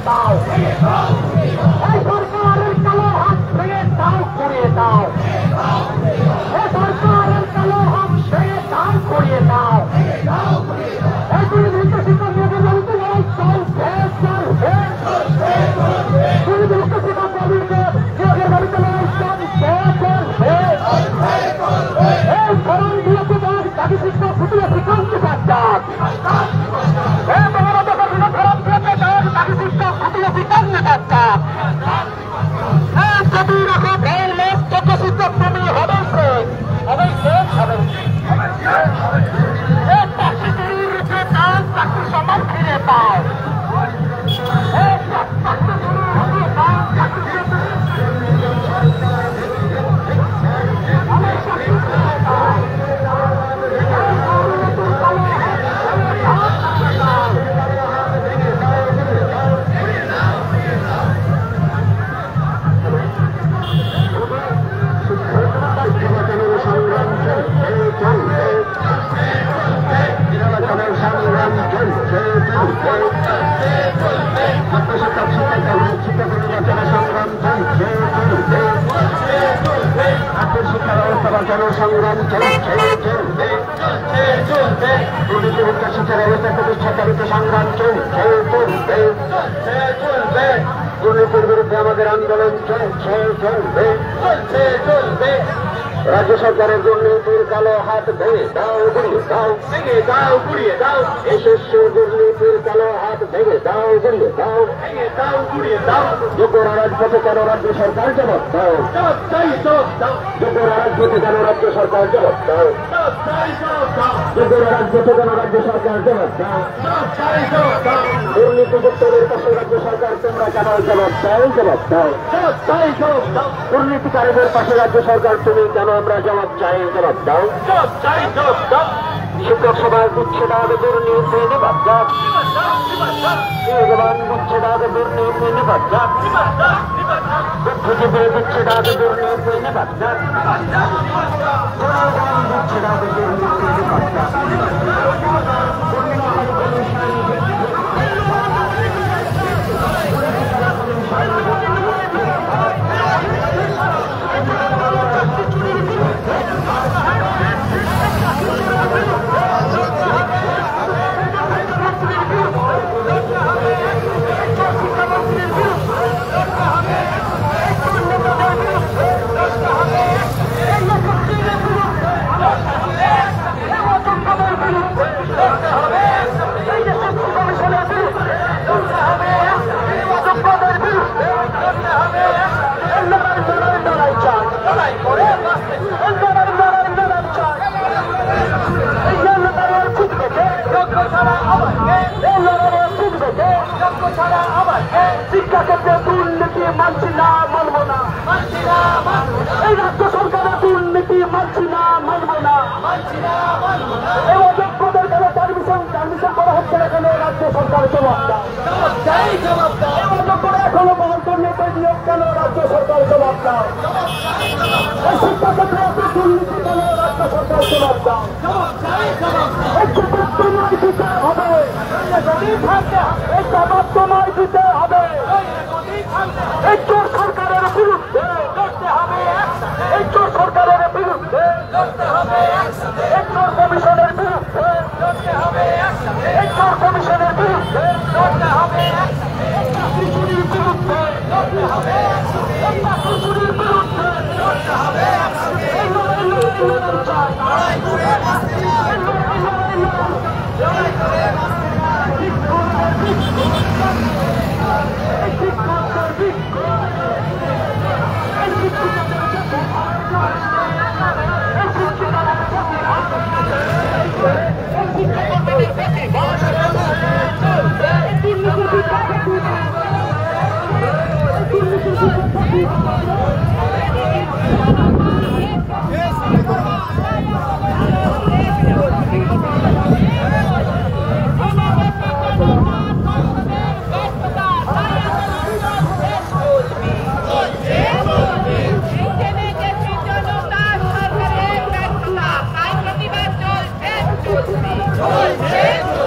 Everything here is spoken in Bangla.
দাও, এই সরকারের কালো হাত ভেঙে দাও, ঘুরিয়ে দাও, এই সরকারের কালো হাত ভেঙে দাও, ঘুরিয়ে দাও। এই তুমি বিকশিত মেয়েদের বলতে চলছে, তুমি বিকশিত কবিদের নিয়োগের বাড়িতে চলছে, এই ধরন দিয়েছে জাতি শিক্ষা ফুটিয়ে শিক্ষাঙ্কি সাজ্জাদ, এই মহারাজার ধরন দিয়েছে জাতি শিক্ষা ফুটিয়ে শিক্ষাঙ্কি সাজ্জাদ, এই যদি রাখো ভেল লোক তত শিক্ষক তুমি হবে হবেই শেষ হবে, এই চাকরির যে দাম চাকরি সমান ফিরে পাও, এই জনসংগ্রাম শিক্ষার ব্যবস্থা প্রতিষ্ঠাকারিত সংগ্রাম চলছে, দুর্নীতির বিরুদ্ধে আমাদের আন্দোলন চলবে। রাজ্য সরকারের দুর্নীতির কালো হাত ভেঙে দাও, গুড়িয়ে দাও, ভেঙে দাও, গুড়িয়ে দাও, এসএসসি দুর্নীতির কালো হাত ভেঙে দাও, গুড়িয়ে দাও, ভেঙে দাও, গুড়িয়ে দাও। যোগ্যরা রাজপথে কেন রাজ্য সরকার জবাব দাও, যোগ্যরা রাজপথে কেন রাজ্য সরকার জবাব দাও, যোগ্যরা রাজপথে কেন রাজ্য সরকার জবাব দাও, দুর্নীতিযুক্তদের পাশে রাজ্য সরকার তোমরা কেন জবাব দাও, জবাব দাও, দুর্নীতিকারীদের পাশে রাজ্য সরকার তুমি কেন আমরা জবাব চাই, জবাব দাও, শিক্ষক সভায় উচ্ছেদ দুর্নীতি নিবাদ, উচ্ছেদ দুর্নীতি নিবাদ, বুদ্ধিজীবী উচ্ছেদ দুর্নীতি নিবাদ, উচ্ছেদ দুর্নীতি নিবাদ। শিক্ষাক্ষেত্রে দুর্নীতি মানছি না, মানব না, এই রাজ্য সরকারের দুর্নীতি মানছি না, মানব না, এই অযোগ্যদের কেন পারমিশন করা হচ্ছে না, কেন রাজ্য সরকার জবাব দাও, অযোগ্যরা এখনো বহন দুর্নীতি নিয়োগ কেন রাজ্য সরকার জবাব দাও, এই শিক্ষাক্ষেত্রে এত দুর্নীতি কেন রাজ্য সরকার জবাব দাও, এই জবাব তোমায় দিতে হবে, এই জবাব তোমায় দিতে হবে, এই চোর সরকারের বিরুদ্ধে লড়তে হবে, এই চোর সরকারের বিরুদ্ধে লড়তে হবে, এই চোর কমিশনের বিরুদ্ধে লড়তে হবে, এই চোর কমিশনের বিরুদ্ধে লড়তে হবে, এই চাকরিচুরির বিরুদ্ধে লড়তে হবে, এই চাকরিচুরির বিরুদ্ধে লড়তে হবে, এই লড়াই চাই, লড়াই করে বাঁচতে চাই, লড়াই করে বাঁচতে চাই, চলছে